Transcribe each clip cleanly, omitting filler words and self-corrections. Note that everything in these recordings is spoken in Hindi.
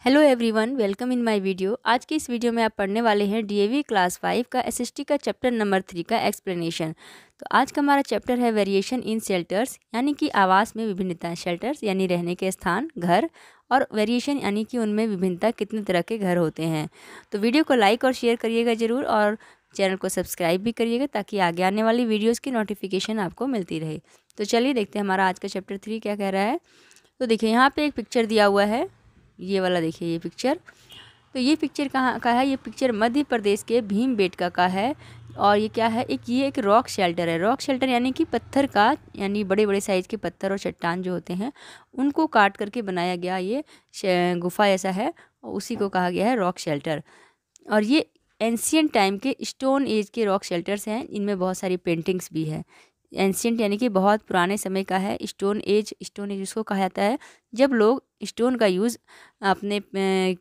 Hello everyone, welcome in my video. आज की इस वीडियो में आप पढ़ने वाले हैं डीएवी क्लास 5 का एसएसटी का चैप्टर नंबर 3 का एक्सप्लेनेशन। तो आज का हमारा चैप्टर है वेरिएशन इन शेल्टर्स, यानी कि आवास में विभिन्नता। शेल्टर्स यानी रहने के स्थान, घर, और वेरिएशन यानी कि उनमें विभिन्नता, कितने तरह के घर होते हैं। तो वीडियो को लाइक और शेयर करिएगा ज़रूर, और चैनल को सब्सक्राइब भी करिएगा ताकि आगे आने वाली वीडियोज़ की नोटिफिकेशन आपको मिलती रहे। तो चलिए देखते हैं हमारा आज का चैप्टर 3 क्या कह रहा है। तो देखिए यहाँ पर एक पिक्चर दिया हुआ है, ये वाला देखिए ये पिक्चर। तो ये पिक्चर कहाँ का है? ये पिक्चर मध्य प्रदेश के भीमबेटका का है। और ये क्या है? ये एक रॉक शेल्टर है। रॉक शेल्टर यानी कि पत्थर का, यानी बड़े बड़े साइज़ के पत्थर और चट्टान जो होते हैं उनको काट करके बनाया गया ये गुफा ऐसा है, और उसी को कहा गया है रॉक शेल्टर। और ये एंशियंट टाइम के स्टोन एज के रॉक शेल्टर्स हैं। इनमें बहुत सारी पेंटिंग्स भी है। एंशियंट यानी कि बहुत पुराने समय का है। स्टोन एज उसको कहा जाता है जब लोग स्टोन का यूज़ अपने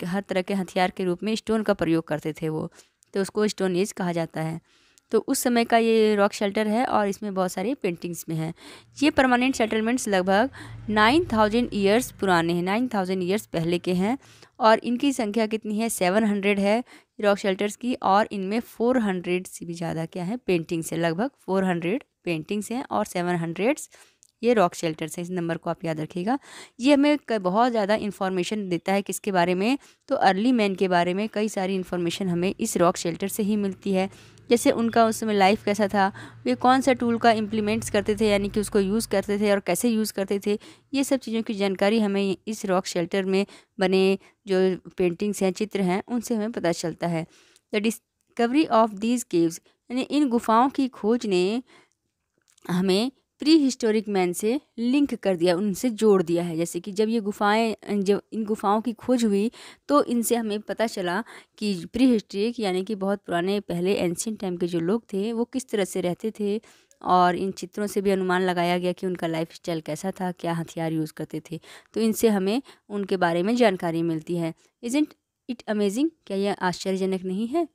हर तरह के हथियार के रूप में स्टोन का प्रयोग करते थे वो, तो उसको स्टोन एज कहा जाता है। तो उस समय का ये रॉक शेल्टर है और इसमें बहुत सारी पेंटिंग्स में है। ये परमानेंट सेटलमेंट्स लगभग 9000 ईयर्स पुराने हैं, 9000 ईयर्स पहले के हैं। और इनकी संख्या कितनी है? 700 है रॉक शेल्टर्स की, और इनमें 400 से भी ज़्यादा क्या है पेंटिंग्स है। लगभग 400 पेंटिंग्स हैं और 700 ये रॉक शेल्टर्स हैं। इस नंबर को आप याद रखिएगा। ये हमें बहुत ज़्यादा इन्फॉर्मेशन देता है। किसके बारे में? तो अर्ली मैन के बारे में कई सारी इन्फॉर्मेशन हमें इस रॉक शेल्टर से ही मिलती है। जैसे उनका उस समय लाइफ कैसा था, वे कौन सा टूल का इम्प्लीमेंट्स करते थे, यानी कि उसको यूज़ करते थे और कैसे यूज़ करते थे। ये सब चीज़ों की जानकारी हमें इस रॉक शेल्टर में बने जो पेंटिंग्स हैं, चित्र हैं, उनसे हमें पता चलता है। The discovery of these caves, यानी इन गुफाओं की खोज ने हमें प्री हिस्टोरिक मैन से लिंक कर दिया, उनसे जोड़ दिया है। जैसे कि जब इन गुफाओं की खोज हुई तो इनसे हमें पता चला कि प्री हिस्टोरिक यानी कि बहुत पुराने पहले एंशियंट टाइम के जो लोग थे वो किस तरह से रहते थे। और इन चित्रों से भी अनुमान लगाया गया कि उनका लाइफ स्टाइल कैसा था, क्या हथियार यूज़ करते थे। तो इनसे हमें उनके बारे में जानकारी मिलती है। Isn't it amazing? क्या यह आश्चर्यजनक नहीं है?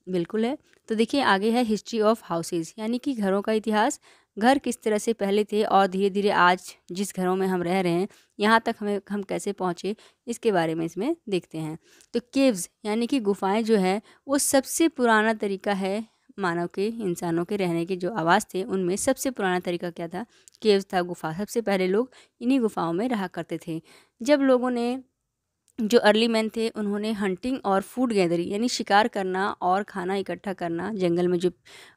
बिल्कुल है। तो देखिए आगे है हिस्ट्री ऑफ हाउसेस, यानी कि घरों का इतिहास। घर किस तरह से पहले थे और धीरे धीरे आज जिस घरों में हम रह रहे हैं यहाँ तक हम कैसे पहुँचे, इसके बारे में इसमें देखते हैं। तो केव्स यानी कि गुफाएं जो है वो सबसे पुराना तरीका है मानव के, इंसानों के रहने के जो आवास थे उनमें सबसे पुराना तरीका क्या था? केव्स था, गुफा। सबसे पहले लोग इन्हीं गुफाओं में रहा करते थे। जब लोगों ने, जो अर्ली मैन थे, उन्होंने हंटिंग और फूड गैदरिंग यानी शिकार करना और खाना इकट्ठा करना, जंगल में जो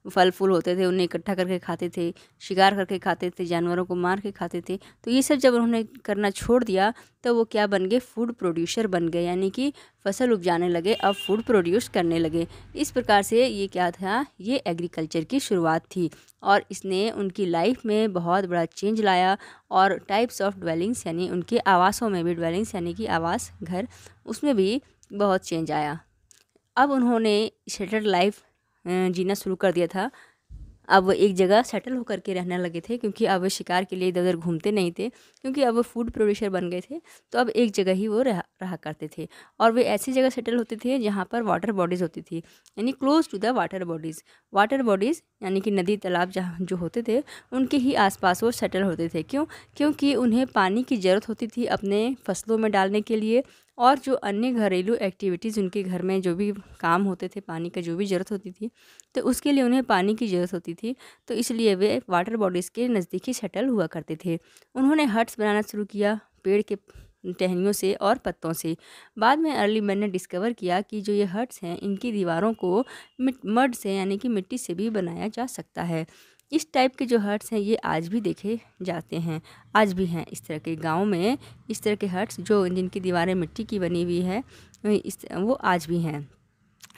फल फूल होते थे उन्हें इकट्ठा करके खाते थे, शिकार करके खाते थे, जानवरों को मार के खाते थे। तो ये सब जब उन्होंने करना छोड़ दिया तो वो क्या बन गए? फूड प्रोड्यूसर बन गए, यानी कि फसल उपजाने लगे, अब फूड प्रोड्यूस करने लगे। इस प्रकार से ये क्या था? ये एग्रीकल्चर की शुरुआत थी और इसने उनकी लाइफ में बहुत बड़ा चेंज लाया। और टाइप्स ऑफ ड्वेलिंग्स यानी उनके आवासों में भी, ड्वेलिंग्स यानी कि आवास, घर, उसमें भी बहुत चेंज आया। अब उन्होंने शेल्टर्ड लाइफ जीना शुरू कर दिया था। अब वो एक जगह सेटल होकर के रहने लगे थे, क्योंकि अब वो शिकार के लिए इधर उधर घूमते नहीं थे, क्योंकि अब वो फूड प्रोड्यूसर बन गए थे। तो अब एक जगह ही वो रहा करते थे, और वे ऐसी जगह सेटल होते थे जहाँ पर वाटर बॉडीज़ होती थी, यानी close to the water bodies. Water bodies यानी कि नदी तालाब जहाँ जो होते थे उनके ही आसपास वो सेटल होते थे। क्यों? क्योंकि उन्हें पानी की ज़रूरत होती थी अपने फसलों में डालने के लिए, और जो अन्य घरेलू एक्टिविटीज़ उनके घर में जो भी काम होते थे, पानी का जो भी ज़रूरत होती थी, तो उसके लिए उन्हें पानी की ज़रूरत होती थी। तो इसलिए वे वाटर बॉडीज़ के नज़दीक ही सेटल हुआ करते थे। उन्होंने हट्स बनाना शुरू किया पेड़ के टहनियों से और पत्तों से। बाद में अर्ली मैन ने डिस्कवर किया कि जो ये हट्स हैं इनकी दीवारों को मड से यानी कि मिट्टी से भी बनाया जा सकता है। इस टाइप के जो हट्स हैं ये आज भी देखे जाते हैं, आज भी हैं इस तरह के गाँव में। इस तरह के हट्स जो जिनकी दीवारें मिट्टी की बनी हुई है, वो आज भी हैं।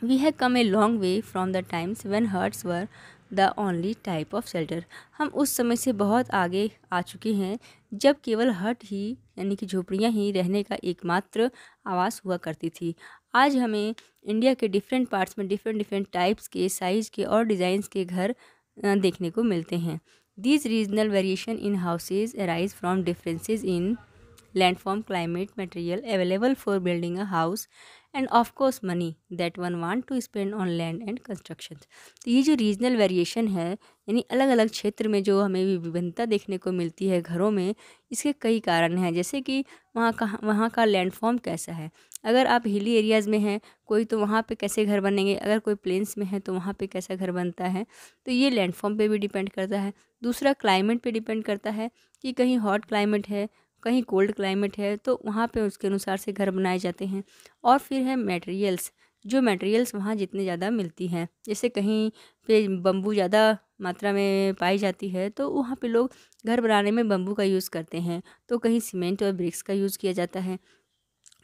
We have come a long way from the times when huts were the only type of shelter। हम उस समय से बहुत आगे आ चुके हैं जब केवल हट ही यानी कि झोपड़ियाँ ही रहने का एकमात्र आवास हुआ करती थी। आज हमें इंडिया के डिफरेंट पार्ट्स में डिफरेंट टाइप्स के, साइज़ के और डिज़ाइंस के घर देखने को मिलते हैं। These regional variation in houses arise from differences in landform, climate, material available for building a house and of course money that one want to spend on land and construction. तो ये जो रीजनल वेरिएशन है, यानी अलग अलग क्षेत्र में जो हमें विभिन्नता देखने को मिलती है घरों में, इसके कई कारण हैं। जैसे कि वहाँ का लैंडफॉर्म कैसा है। अगर आप हिली एरियाज़ में हैं कोई, तो वहाँ पे कैसे घर बनेंगे। अगर कोई प्लेन्स में है तो वहाँ पे कैसा घर बनता है। तो ये लैंडफॉर्म पे भी डिपेंड करता है। दूसरा क्लाइमेट पे डिपेंड करता है कि कहीं हॉट क्लाइमेट है, कहीं कोल्ड क्लाइमेट है, तो वहाँ पे उसके अनुसार से घर बनाए जाते हैं। और फिर है मटेरियल्स, जो मटेरियल्स वहाँ जितने ज़्यादा मिलती हैं, जैसे कहीं पे बम्बू ज़्यादा मात्रा में पाई जाती है तो वहाँ पे लोग घर बनाने में बम्बू का यूज़ करते हैं, तो कहीं सीमेंट और ब्रिक्स का यूज़ किया जाता है।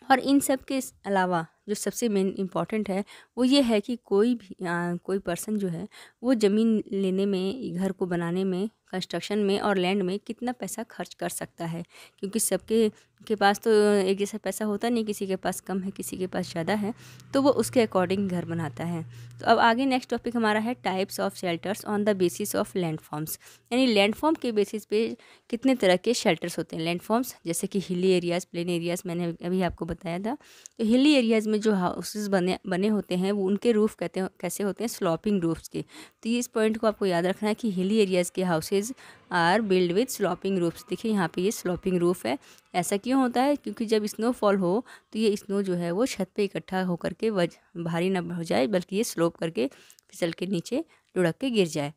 और इन सब के अलावा जो सबसे मेन इम्पॉर्टेंट है वो ये है कि कोई पर्सन जो है वो ज़मीन लेने में, घर को बनाने में, कंस्ट्रक्शन में और लैंड में कितना पैसा खर्च कर सकता है। क्योंकि सबके के पास तो एक जैसा पैसा होता नहीं, किसी के पास कम है, किसी के पास ज़्यादा है, तो वो उसके अकॉर्डिंग घर बनाता है। तो अब आगे नेक्स्ट टॉपिक हमारा है types of shelters on the basis of landforms, यानी लैंडफॉर्म के बेसिस पे कितने तरह के शेल्टर्स होते हैं। लैंडफॉर्म्स जैसे कि हिली एरियाज़, प्लेन एरियाज़, मैंने अभी आपको बताया था। तो हिली एरियाज़ में जो हाउसेस बने होते हैं वो उनके रूफ़ कैसे होते हैं, स्लॉपिंग रूफ्स के। तो ये इस पॉइंट को आपको याद रखना है कि हिली एरियाज़ के houses are build with sloping roofs. देखिए यहाँ पे ये स्लॉपिंग रूफ़ है। ऐसा क्यों होता है, क्योंकि जब स्नोफॉल हो तो ये स्नो जो है वो छत पे इकट्ठा होकर के भारी ना हो जाए, बल्कि ये स्लोप करके फिसल के नीचे लुढ़क के गिर जाए।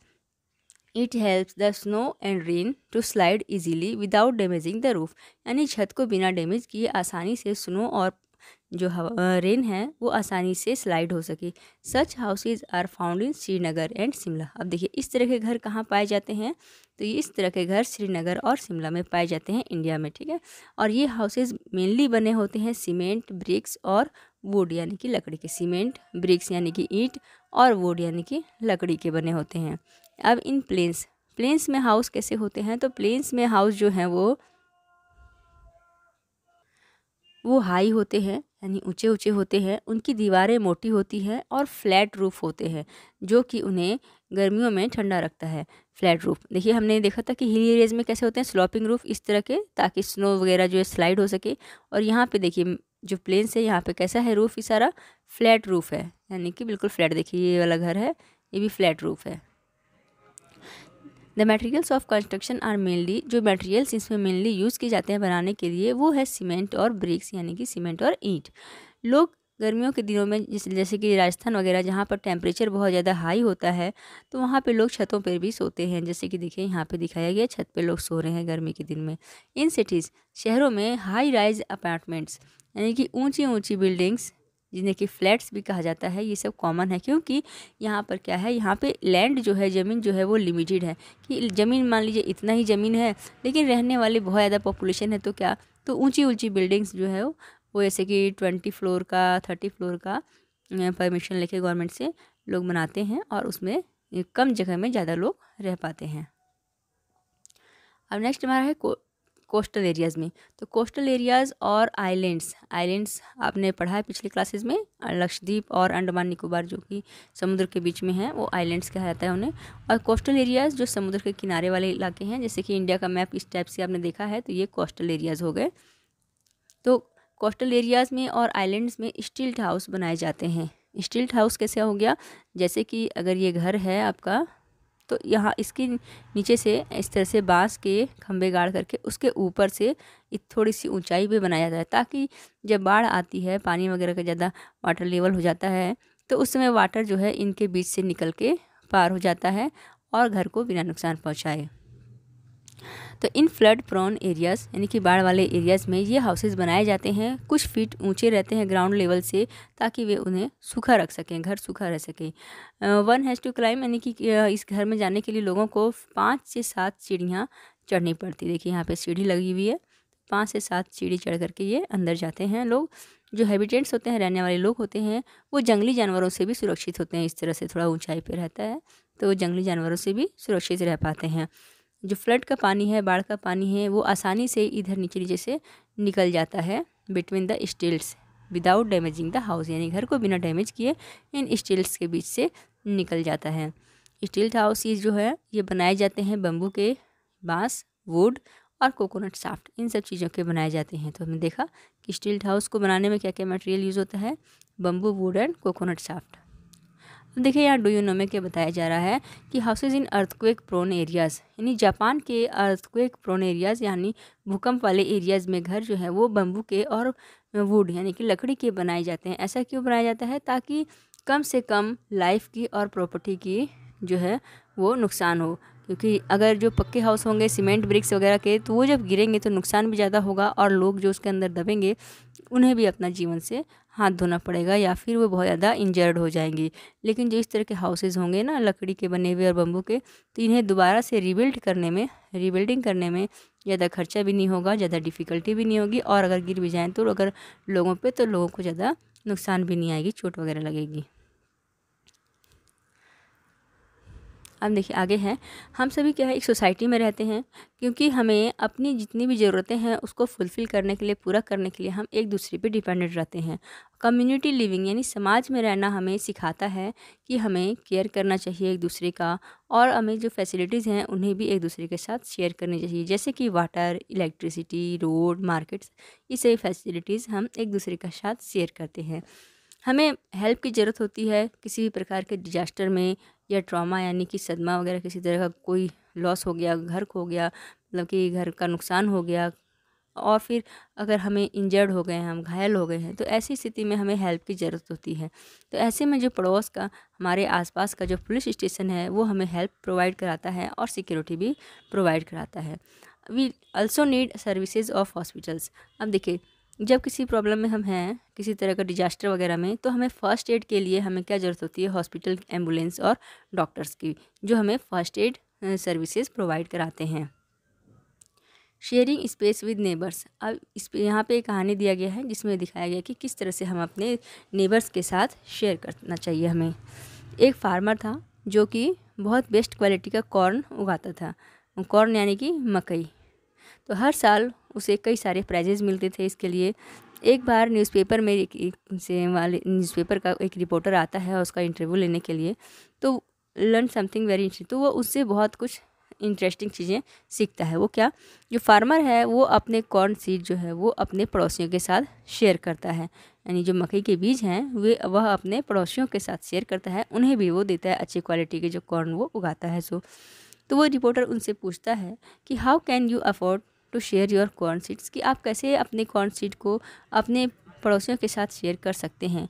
It helps the snow and rain to slide easily without damaging the roof, यानी छत को बिना डैमेज किए आसानी से स्नो और जो रेन है वो आसानी से स्लाइड हो सके। Such houses are found in Srinagar and Shimla. अब देखिए इस तरह के घर कहाँ पाए जाते हैं, तो ये इस तरह के घर श्रीनगर और शिमला में पाए जाते हैं, इंडिया में, ठीक है। और ये हाउसेज मेनली बने होते हैं सीमेंट, ब्रिक्स और वुड यानी कि लकड़ी के। सीमेंट, ब्रिक्स यानी कि ईंट और वुड यानी कि लकड़ी के बने होते हैं। अब इन प्लेन्स में हाउस कैसे होते हैं, तो प्लेन्स में हाउस जो हैं वो हाई होते हैं, यानी ऊंचे ऊंचे होते हैं, उनकी दीवारें मोटी होती हैं और फ्लैट रूफ होते हैं, जो कि उन्हें गर्मियों में ठंडा रखता है। फ्लैट रूफ देखिए हमने देखा था कि हिली एरियाज में कैसे होते हैं, स्लॉपिंग रूफ इस तरह के, ताकि स्नो वगैरह जो है स्लाइड हो सके। और यहाँ पे देखिए जो प्लेन्स है यहाँ पे कैसा है रूफ, इस सारा फ्लैट रूफ है, यानी कि बिल्कुल फ्लैट। देखिए ये वाला घर है, ये भी फ्लैट रूफ है। The materials of construction are mainly, जो मटेरियल्स इसमें मेनली यूज़ किए जाते हैं बनाने के लिए वो है सीमेंट और ब्रिक्स, यानी कि सीमेंट और ईंट। लोग गर्मियों के दिनों में जैसे कि राजस्थान वगैरह जहाँ पर टेम्परेचर बहुत ज़्यादा हाई होता है, तो वहाँ पे लोग छतों पर भी सोते हैं। जैसे कि देखिए यहाँ पे दिखाया गया, छत पे लोग सो रहे हैं गर्मी के दिन में। इन सिटीज़, शहरों में हाई राइज अपार्टमेंट्स, यानी कि ऊंची ऊंची बिल्डिंग्स जिन्हें कि फ्लैट्स भी कहा जाता है, ये सब कॉमन है। क्योंकि यहाँ पर क्या है, यहाँ पे लैंड जो है, ज़मीन जो है वो लिमिटेड है, कि ज़मीन मान लीजिए इतना ही ज़मीन है, लेकिन रहने वाले बहुत ज़्यादा पॉपुलेशन है, तो क्या, तो ऊंची ऊंची बिल्डिंग्स जो है वो जैसे कि 20 फ्लोर का, 30 फ्लोर का परमिशन लेके गवर्नमेंट से लोग बनाते हैं, और उसमें कम जगह में ज़्यादा लोग रह पाते हैं। अब नेक्स्ट हमारा है कोस्टल एरियाज़ में। तो कोस्टल एरियाज़ और आइलैंड्स आपने पढ़ा है पिछले क्लासेस में, लक्षद्वीप और अंडमान निकोबार जो कि समुद्र के बीच में हैं, वो आइलैंड्स कहा जाता है उन्हें। और कोस्टल एरियाज़ जो समुद्र के किनारे वाले इलाके हैं, जैसे कि इंडिया का मैप इस टाइप से आपने देखा है, तो ये कोस्टल एरियाज़ हो गए। तो कोस्टल एरियाज़ में और आइलैंड्स में स्टिल्ट हाउस बनाए जाते हैं। स्टिल्ट हाउस कैसे हो गया, जैसे कि अगर ये घर है आपका, तो यहाँ इसके नीचे से इस तरह से बांस के खंभे गाड़ करके उसके ऊपर से थोड़ी सी ऊंचाई पे बनाया जाता है, ताकि जब बाढ़ आती है, पानी वगैरह का ज़्यादा वाटर लेवल हो जाता है, तो उस समय वाटर जो है इनके बीच से निकल के पार हो जाता है और घर को बिना नुकसान पहुँचाए। तो इन फ्लड प्रोन एरियाज़, यानी कि बाढ़ वाले एरियाज़ में ये हाउसेस बनाए जाते हैं, कुछ फीट ऊंचे रहते हैं ग्राउंड लेवल से, ताकि वे उन्हें सूखा रख सकें, घर सूखा रह सके। वन हैज़ टू क्लाइम, यानी कि इस घर में जाने के लिए लोगों को 5 से 7 सीढ़ियाँ चढ़नी पड़ती। देखिए यहाँ पे सीढ़ी लगी हुई है, 5 से 7 सीढ़ी चढ़ करके ये अंदर जाते हैं लोग। जो हैबिटेंट्स होते हैं, रहने वाले लोग होते हैं, वो जंगली जानवरों से भी सुरक्षित होते हैं। इस तरह से थोड़ा ऊंचाई पे रहता है, तो वो जंगली जानवरों से भी सुरक्षित रह पाते हैं। जो फ्लड का पानी है, बाढ़ का पानी है, वो आसानी से इधर नीचे से निकल जाता है between the stilts without damaging the house, यानी घर को बिना डैमेज किए इन स्टिल्ट्स के बीच से निकल जाता है। स्टिल्ट हाउस जो है ये बनाए जाते हैं बम्बू के, बांस, वुड और कोकोनट साफ्ट, इन सब चीज़ों के बनाए जाते हैं। तो हमने देखा कि स्टील हाउस को बनाने में क्या क्या मटेरियल यूज़ होता है, bamboo, wood and coconut shaft. अब देखिए यहाँ डू यू नो में क्या बताया जा रहा है कि houses in earthquake prone areas, यानी जापान के अर्थक्वेक प्रोन एरियाज़ यानी भूकंप वाले एरियाज़ में घर जो है वो बम्बू के और वुड यानी कि लकड़ी के बनाए जाते हैं। ऐसा क्यों बनाया जाता है? ताकि कम से कम लाइफ की और प्रॉपर्टी की जो है वो नुकसान हो, क्योंकि अगर जो पक्के हाउस होंगे सीमेंट ब्रिक्स वगैरह के, तो वो जब गिरेंगे तो नुकसान भी ज़्यादा होगा और लोग जो उसके अंदर दबेंगे उन्हें भी अपना जीवन से हाथ धोना पड़ेगा या फिर वो बहुत ज़्यादा इंजर्ड हो जाएंगी। लेकिन जो इस तरह के हाउसेज़ होंगे ना लकड़ी के बने हुए और बम्बू के, तो इन्हें दोबारा से रीबिल्डिंग करने में ज़्यादा खर्चा भी नहीं होगा, ज़्यादा डिफ़िकल्टी भी नहीं होगी, और अगर गिर भी जाएँ तो अगर लोगों पे, तो लोगों को ज़्यादा नुकसान भी नहीं आएगी, चोट वगैरह लगेगी। अब देखिए आगे है, हम सभी क्या है एक सोसाइटी में रहते हैं, क्योंकि हमें अपनी जितनी भी ज़रूरतें हैं उसको फुलफ़िल करने के लिए, पूरा करने के लिए हम एक दूसरे पे डिपेंडेंट रहते हैं। कम्युनिटी लिविंग यानी समाज में रहना हमें सिखाता है कि हमें केयर करना चाहिए एक दूसरे का, और हमें जो फैसिलिटीज़ हैं उन्हें भी एक दूसरे के साथ शेयर करनी चाहिए, जैसे कि वाटर, इलेक्ट्रिसिटी, रोड, मार्केट्स, ये सभी फैसिलिटीज़ हम एक दूसरे के साथ शेयर करते हैं। हमें हेल्प की ज़रूरत होती है किसी भी प्रकार के डिजास्टर में, या ट्रॉमा यानी कि सदमा वगैरह, किसी तरह का कोई लॉस हो गया, घर खो गया, मतलब कि घर का नुकसान हो गया, और फिर अगर हमें इंजर्ड हो गए हैं, हम घायल हो गए हैं, तो ऐसी स्थिति में हमें हेल्प की ज़रूरत होती है। तो ऐसे में जो पड़ोस का, हमारे आसपास का जो पुलिस स्टेशन है वो हमें हेल्प प्रोवाइड कराता है और सिक्योरिटी भी प्रोवाइड कराता है। We also need services of hospitals. अब देखिए, जब किसी प्रॉब्लम में हम हैं, किसी तरह का डिजास्टर वगैरह में, तो हमें फ़र्स्ट एड के लिए हमें क्या ज़रूरत होती है? हॉस्पिटल, एम्बुलेंस और डॉक्टर्स की, जो हमें फ़र्स्ट एड सर्विसेज प्रोवाइड कराते हैं। Sharing space with neighbours. अब यहाँ पे एक कहानी दिया गया है जिसमें दिखाया गया कि किस तरह से हम अपने नेबर्स के साथ शेयर करना चाहिए हमें। एक फार्मर था जो कि बहुत बेस्ट क्वालिटी का कॉर्न उगाता था। कॉर्न यानी कि मकई। तो हर साल उसे कई सारे प्राइजेज मिलते थे इसके लिए। एक बार न्यूज़पेपर में न्यूज़पेपर का एक रिपोर्टर आता है उसका इंटरव्यू लेने के लिए, तो लर्न समथिंग वेरी इंटरेस्टिंग, तो वो उससे बहुत कुछ इंटरेस्टिंग चीज़ें सीखता है। वो क्या? जो फार्मर है वो अपने कॉर्न सीड जो है वो अपने पड़ोसियों के साथ शेयर करता है, यानी जो मकई के बीज हैं वह अपने पड़ोसियों के साथ शेयर करता है, उन्हें भी वो देता है अच्छी क्वालिटी के जो कॉर्न वो उगाता है। तो वो रिपोर्टर उनसे पूछता है कि how can you afford to share your corn seeds, कि आप कैसे अपने कॉर्न सीड को अपने पड़ोसियों के साथ शेयर कर सकते हैं।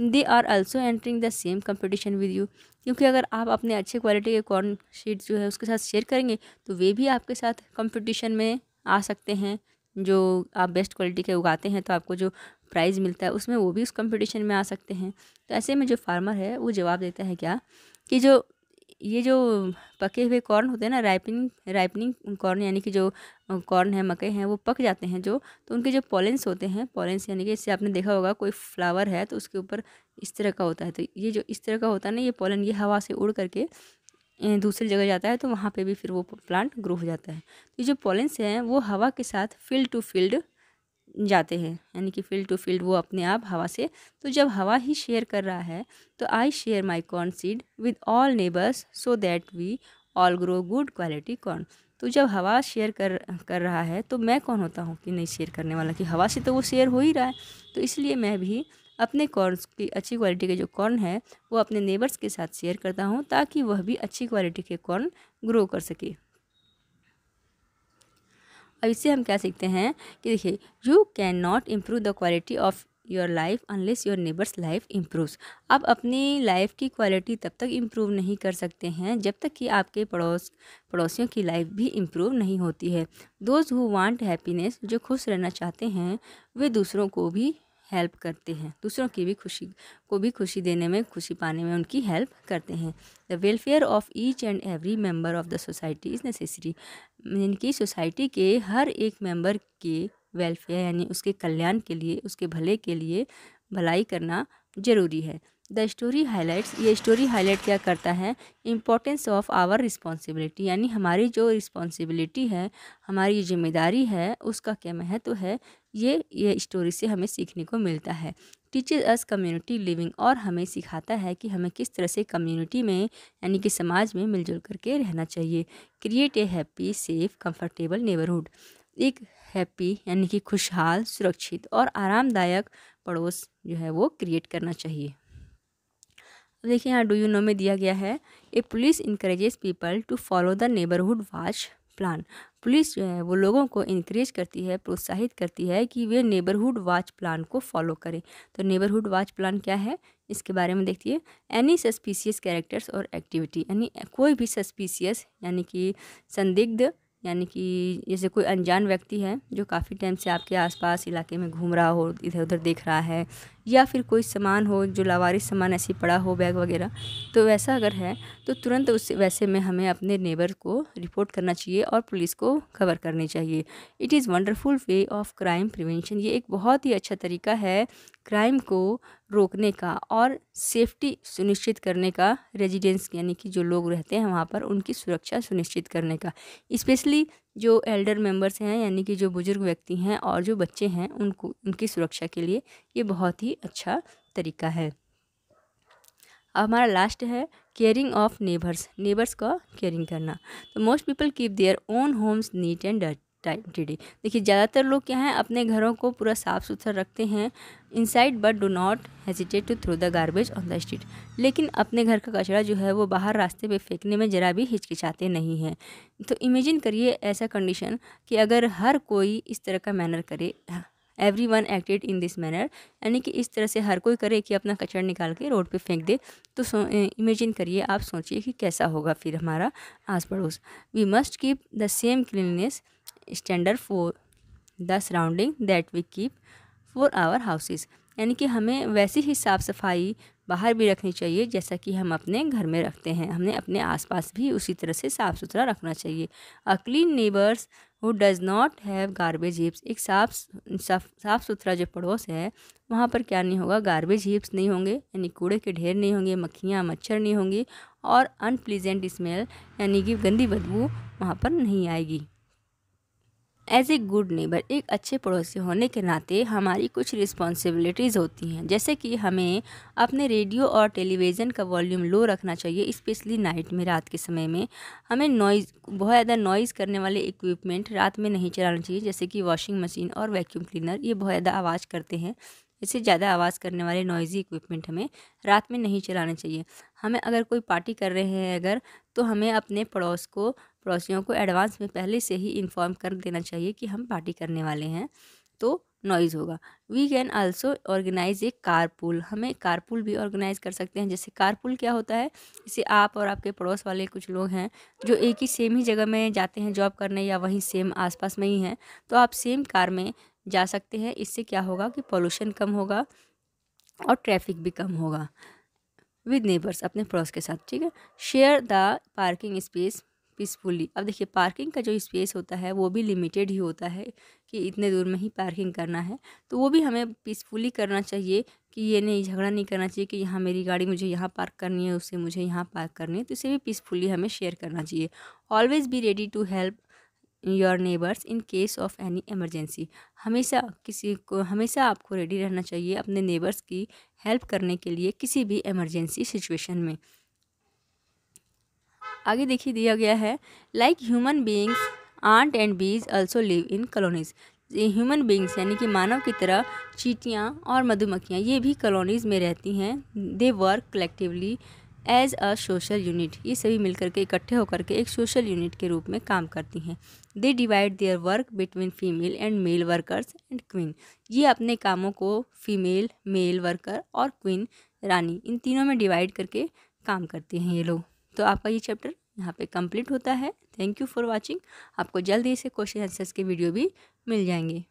They are also entering the same competition with you, क्योंकि अगर आप अपने अच्छे क्वालिटी के कॉर्न सीड्स जो है उसके साथ शेयर करेंगे तो वे भी आपके साथ कंपटीशन में आ सकते हैं। जो आप बेस्ट क्वालिटी के उगाते हैं तो आपको जो प्राइज़ मिलता है उसमें वो भी उस कंपटीशन में आ सकते हैं। तो ऐसे में जो फार्मर है वो जवाब देता है क्या, कि ये जो पके हुए कॉर्न होते हैं ना, राइपनिंग कॉर्न, यानी कि जो कॉर्न है, मकई हैं, वो पक जाते हैं तो उनके जो पॉलेंस होते हैं, पॉलेंस यानी कि इससे आपने देखा होगा कोई फ्लावर है तो उसके ऊपर इस तरह का होता है, तो ये जो इस तरह का होता है ना, ये पॉलन ये हवा से उड़ करके दूसरी जगह जाता है, तो वहाँ पे भी फिर वो प्लांट ग्रो हो जाता है। तो ये जो पॉलेंस हैं वो हवा के साथ फील्ड टू फील्ड जाते हैं, यानी कि फील्ड टू फील्ड वो अपने आप हवा से, तो जब हवा ही शेयर कर रहा है तो I share my corn seed with all neighbours so that we all grow good quality corn. तो जब हवा शेयर कर रहा है तो मैं कौन होता हूँ कि नहीं शेयर करने वाला, कि हवा से तो वो शेयर हो ही रहा है, तो इसलिए मैं भी अपने कॉर्न्स की अच्छी क्वालिटी के जो कॉर्न है वो अपने नेबर्स के साथ शेयर करता हूँ, ताकि वह भी अच्छी क्वालिटी के कॉर्न ग्रो कर सके। अब इससे हम क्या सीखते हैं कि देखिए, you can not improve the quality of your life unless your neighbours life improves. आप अपनी लाइफ की क्वालिटी तब तक इम्प्रूव नहीं कर सकते हैं जब तक कि आपके पड़ोसियों की लाइफ भी इम्प्रूव नहीं होती है। दोज हु वांट हैप्पीनेस, जो खुश रहना चाहते हैं वे दूसरों को भी हेल्प करते हैं, दूसरों की भी खुशी देने में, खुशी पाने में उनकी हेल्प करते हैं। The welfare of each and every member of the society is necessary, यानी कि सोसाइटी के हर एक मेंबर के वेलफेयर यानी उसके कल्याण के लिए, उसके भले के लिए भलाई करना ज़रूरी है। द स्टोरी हाईलाइट्स, ये स्टोरी हाईलाइट क्या करता है? इम्पोर्टेंस ऑफ आवर रिस्पॉन्सिबिलिटी, यानी हमारी जो रिस्पॉन्सिबिलिटी है, हमारी जिम्मेदारी है, उसका क्या महत्व है ये स्टोरी से हमें सीखने को मिलता है। टीचेज अस कम्युनिटी लिविंग, और हमें सिखाता है कि हमें किस तरह से कम्युनिटी में यानी कि समाज में मिलजुल करके रहना चाहिए। Create a happy safe comfortable neighbourhood, एक हैप्पी यानी कि खुशहाल, सुरक्षित और आरामदायक पड़ोस जो है वो क्रिएट करना चाहिए। अब देखिए यहाँ डू यू नो में दिया गया है, a police encourages people to follow the neighbourhood watch plan. Police जो है वो लोगों को इनक्रेज करती है, प्रोत्साहित करती है कि वे नेबरहुड वॉच प्लान को फॉलो करें। तो नेबरहुड वॉच प्लान क्या है, इसके बारे में देखिए। एनी सस्पिशियस कैरेक्टर्स और एक्टिविटी, यानी कोई भी सस्पिशियस यानी कि संदिग्ध, यानी कि जैसे कोई अनजान व्यक्ति है जो काफ़ी टाइम से आपके आसपास इलाके में घूम रहा हो, इधर उधर देख रहा है, या फिर कोई सामान हो जो लावारिस सामान ऐसे ही पड़ा हो, बैग वगैरह, तो वैसा अगर है तो तुरंत उस वैसे में हमें अपने नेबर को रिपोर्ट करना चाहिए और पुलिस को खबर करनी चाहिए। It is wonderful way of crime prevention, ये एक बहुत ही अच्छा तरीका है क्राइम को रोकने का और सेफ्टी सुनिश्चित करने का, रेजिडेंट्स यानी कि जो लोग रहते हैं वहाँ पर उनकी सुरक्षा सुनिश्चित करने का। स्पेशली जो एल्डर मेंबर्स हैं यानी कि जो बुजुर्ग व्यक्ति हैं और जो बच्चे हैं उनको, उनकी सुरक्षा के लिए ये बहुत ही अच्छा तरीका है। अब हमारा लास्ट है केयरिंग ऑफ नेबर्स, नेबर्स का केयरिंग करना। तो most people keep their own homes neat and tidy. देखिए ज़्यादातर लोग क्या हैं अपने घरों को पूरा साफ़ सुथरा रखते हैं inside, but do not hesitate to throw the garbage on the street. लेकिन अपने घर का कचरा जो है वो बाहर रास्ते पे फेंकने में ज़रा भी हिचकिचाते नहीं हैं। तो इमेजिन करिए ऐसा कंडीशन कि अगर हर कोई इस तरह का मैनर करे, every one acted in this manner, यानी कि इस तरह से हर कोई करे कि अपना कचरा निकाल के रोड पे फेंक दे, तो इमेजिन करिए, आप सोचिए कि कैसा होगा फिर हमारा आस पड़ोस। We must keep the same cleanliness standard for the surrounding that we keep for our houses, यानी कि हमें वैसी ही साफ़ सफाई बाहर भी रखनी चाहिए जैसा कि हम अपने घर में रखते हैं, हमें अपने आसपास भी उसी तरह से साफ़ सुथरा रखना चाहिए। A clean neighbours who does not have garbage heaps, एक साफ सुथरा जो पड़ोस है वहाँ पर क्या नहीं होगा, गार्बेज हीप्स नहीं होंगे, यानी कूड़े के ढेर नहीं होंगे, मक्खियाँ मच्छर नहीं होंगी, और अनप्लीजेंट स्मेल यानी कि गंदी बदबू वहाँ पर नहीं आएगी। एज ए गुड नेबर, एक अच्छे पड़ोसी होने के नाते हमारी कुछ रिस्पॉन्सिबिलिटीज़ होती हैं, जैसे कि हमें अपने रेडियो और टेलीविज़न का वॉल्यूम लो रखना चाहिए, स्पेशली नाइट में, रात के समय में। हमें नॉइज़, बहुत ज़्यादा नॉइज़ करने वाले इक्विपमेंट रात में नहीं चलाना चाहिए, जैसे कि वॉशिंग मशीन और वैक्यूम क्लीनर, ये बहुत ज़्यादा आवाज़ करते हैं। इससे ज़्यादा आवाज़ करने वाले नॉइज़ी इक्विपमेंट हमें रात में नहीं चलाने चाहिए। हमें अगर कोई पार्टी कर रहे हैं अगर, तो हमें अपने पड़ोसियों को एडवांस में पहले से ही इन्फॉर्म कर देना चाहिए कि हम पार्टी करने वाले हैं, तो नॉइज़ होगा। We can also organise a carpool, हमें कारपूल भी ऑर्गेनाइज कर सकते हैं। जैसे कारपूल क्या होता है, जैसे आप और आपके पड़ोस वाले कुछ लोग हैं जो एक ही सेम ही जगह में जाते हैं जॉब करने, या वहीं सेम आसपास में ही हैं, तो आप सेम कार में जा सकते हैं। इससे क्या होगा कि पोल्यूशन कम होगा और ट्रैफिक भी कम होगा। विद नेबर्स, अपने पड़ोस के साथ, ठीक है। Share the parking space peacefully, अब देखिए पार्किंग का जो स्पेस होता है वो भी लिमिटेड ही होता है कि इतने दूर में ही पार्किंग करना है, तो वो भी हमें पीसफुली करना चाहिए कि ये नहीं, झगड़ा नहीं करना चाहिए कि यहाँ मेरी गाड़ी मुझे यहाँ पार्क करनी है, उससे मुझे यहाँ पार्क करनी है, तो इसे भी पीसफुली हमें शेयर करना चाहिए। Always be ready to help your neighbours in case of any emergency, हमेशा आपको रेडी रहना चाहिए अपने नेबर्स की हेल्प करने के लिए किसी भी इमरजेंसी सिचुएशन में। आगे देखिए दिया गया है, like human beings ant and bees also live in colonies. Human beings यानी कि मानव की तरह चींटियाँ और मधुमक्खियाँ ये भी कॉलोनीज़ में रहती हैं। They work collectively as a social unit, ये सभी मिलकर के इकट्ठे होकर के एक सोशल यूनिट के रूप में काम करती हैं। They divide their work between female and male workers and queen, ये अपने कामों को फीमेल, मेल वर्कर और क्वीन, रानी, इन तीनों में डिवाइड करके काम करते हैं ये लोग। तो आपका ये चैप्टर यहाँ पे कंप्लीट होता है। Thank you for watching. आपको जल्दी से क्वेश्चन आंसर्स के वीडियो भी मिल जाएंगे।